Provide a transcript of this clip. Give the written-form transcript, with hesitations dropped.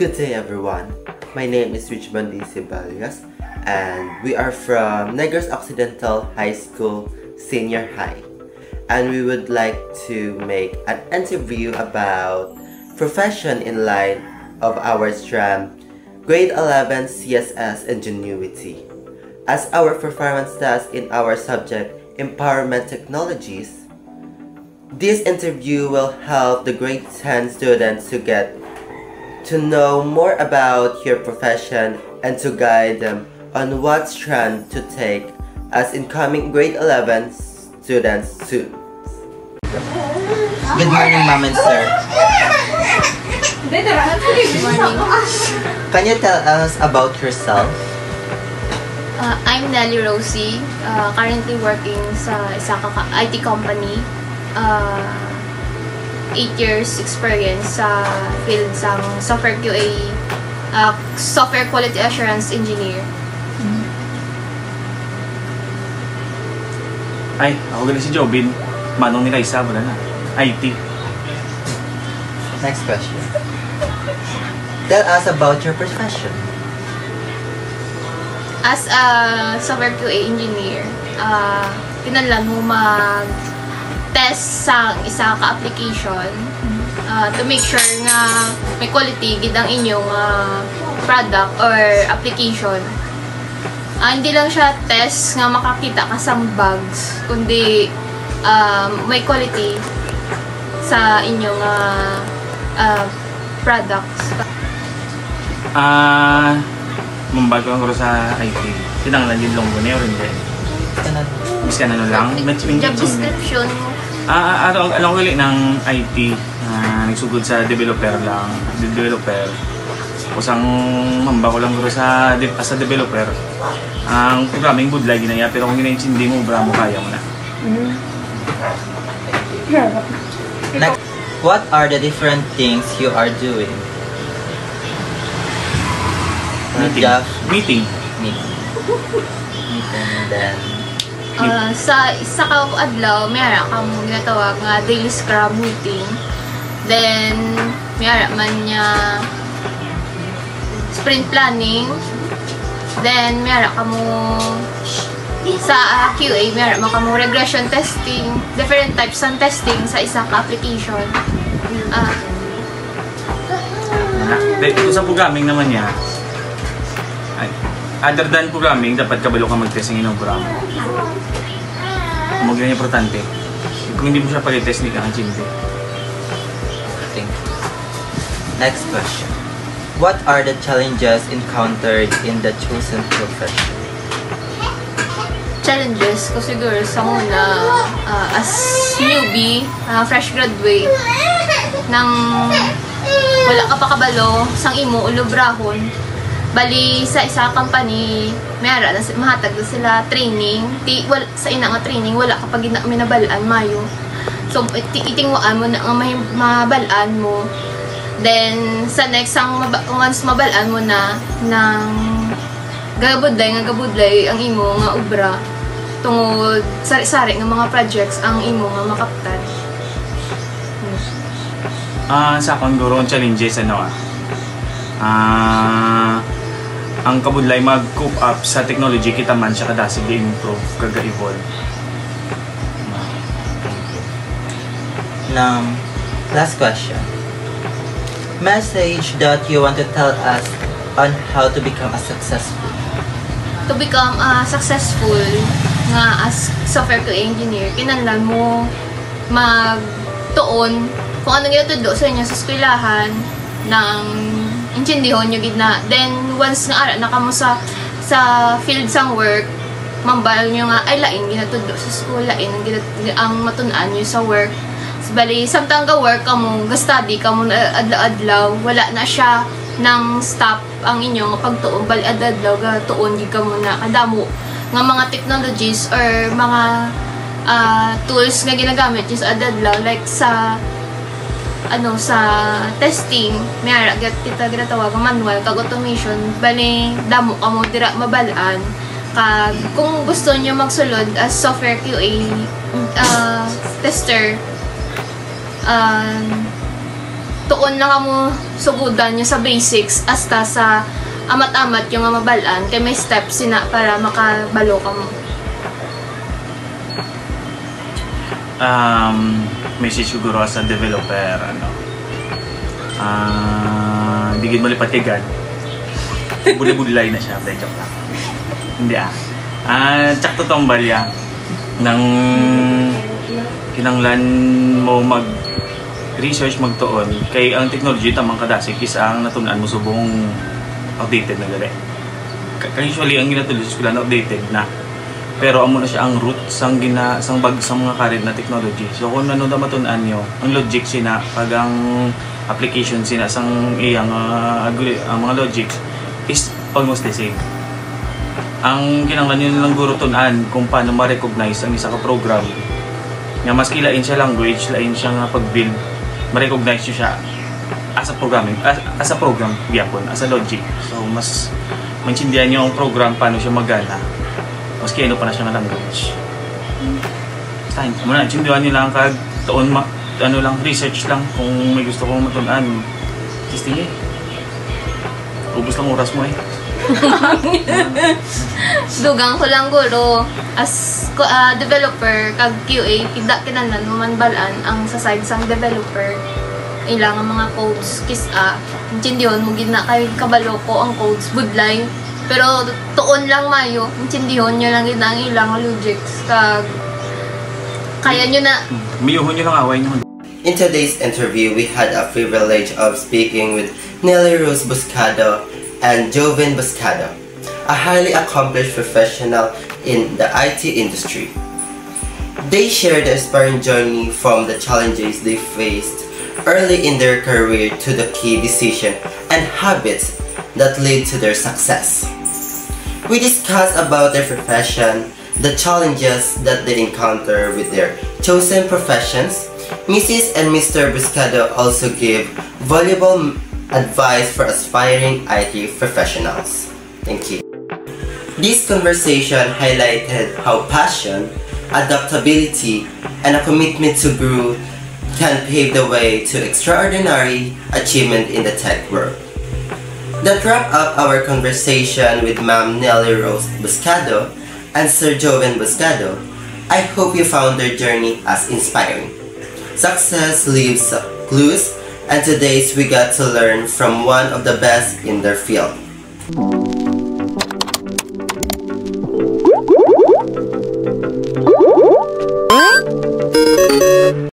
Good day everyone, my name is Richmond D. Sibalias and we are from Negros Occidental High School Senior High, and we would like to make an interview about profession in line of our stream Grade 11 CSS Ingenuity. As our performance task in our subject Empowerment Technologies, this interview will help the grade 10 students to get to know more about your profession and to guide them on what strand to take as incoming grade 11 students soon. Good morning, ma'am and sir. Good morning. Can you tell us about yourself? I'm Nelly Rosie, currently working sa isang IT company. 8 years experience sa field sang software QA, software quality assurance engineer. Ay, ako galing si Jobin. Manong ni Raisa, wala na. IT. Next question. Tell us about your profession. As a software QA engineer, kinahanglan mo mag-test sa isa ka application to make sure nga may quality gid ang inyong product or application. Hindi lang siya test nga makakita ka sang bugs, kundi may quality sa inyong products. Mambago ang sa IT. Tinanglan yung longgo niya o hindi? Bis ka na lang? Job description mo. Alam ko galing ng IT. Nagsugod sa developer lang. Developer. Kusang mambago lang sa developer. Ang programming good lagi na iya. Pero kung ginaintindi mo, bramo kaya mo na. Next, what are the different things you are doing? Meeting. And then Sa isa ka adlaw, mayara ka mo ginatawag nga daily scrum meeting. Then, mayara man niya sprint planning. Then, mayara ka mo sa QA, mayara ka mo regression testing. Different types ng testing sa isa ka application. Dito sa programming naman niya, other than programming, dapat kabalo ka mag-testing ng program. Kung magiging importante. Kung hindi mo siya pag-test, hindi ka ang chinte. thank you. Next question. What are the challenges encountered in the chosen profession? Challenges ko siguro sa muna as newbie, fresh graduate, nang wala ka pa kabalo, sang imo, ulobrahon. Bali, sa isa company, mayara na mahatag na sila training. Sa ina nga training, wala kapag minabalaan mayo. So, itingwaan mo na nga mabalaan mo. Then, sa next, once mabalaan mo na, ng gagabudlay ang imo nga ubra, tungod sari-sari ng mga projects ang imo nga makaptan. Sa akong guro, challenges, ang kabudlay mag-cope up sa technology, kita man siya kadasig i-improve, kaga-evolve. Now, last question. Message that you want to tell us on how to become a successful. To become successful nga as software QA engineer, kinahanglan mo magtuon kung ano ginatudo sa inyo sa eskwelahan ng intindihon nyo gidna. Then, once nga ara na kamo sa field sang work, mambal nyo nga, ay lain ginatudo sa school, lain ang matun-an nyo sa work. So, bali, samtang ga-work kamo, ga-study kamo adlaw-adlaw, wala na siya ng stop ang inyong pagtuon. Bali, adlaw ga-tuon gid kamo na kadamo nga mga technologies or mga tools nga ginagamit nyo sa adlaw, like sa sa testing, mayara kita ginatawag ang manual kag automation. Bali, damo ka mo dira mabalaan kag kung gusto niyo magsulod as software QA tester, tuon na kamo sugudan nyo sa basics hasta sa amat-amat yung nga mabalaan kay may steps sina para makabalo ka mo. Message siguro as a developer, hindi gid malipat kay God. Buli-bulay na siya, pero joke lang. Hindi tsak totoong balya nang kinanglan mo mag-research, magtuon kay ang technology tamang kadasig is ang natunan mo subong outdated na gali. Usually ang ginatuloy sa eskwela na outdated na. Pero amo na siya ang root sang mga current na technology. So kung ano na matunan nyo, ang logic sina pag ang application sina sang iyang mga logic is almost the same. Ang kinanglan nyo nilang guro tunan kung paano ma-recognize ang isa ka program. Nga mas kilain siya language, lain siya nga pag-build, ma-recognize nyo siya as a programming, as a program, yapon, as a logic. So mas maintindihan nyo ang program, paano siya magana. Maski ano pa na siya nga language. Basta, muna, intindihan nyo lang kag taon, research lang kung may gusto kong matunan. Testing ubus lang oras mo Dugang ko lang guro as developer kag QA kinahanglan mo man balaan ang sa side sang developer ilang mga codes intindihon mo gid na kay kabalo ko ang codes budlay pero tuon lang mayo intindihon nyo lang gid ang ilang logics kag kaya nyo na miyuhon nyo lang away nyo. In today's interview, we had a privilege of speaking with Nelly Rose Buscado and Joven Buscado, a highly accomplished professional in the IT industry. They shared their inspiring journey from the challenges they faced early in their career to the key decisions and habits that led to their success. We discussed about their profession, the challenges that they encounter with their chosen professions. Mrs. and Mr. Buscado also give valuable advice for aspiring IT professionals. Thank you. This conversation highlighted how passion, adaptability, and a commitment to grow can pave the way to extraordinary achievement in the tech world. That wrapped up our conversation with Ma'am Nelly Rose Buscado and Sir Joven Buscado. I hope you found their journey as inspiring. Success leaves clues, and today we got to learn from one of the best in their field.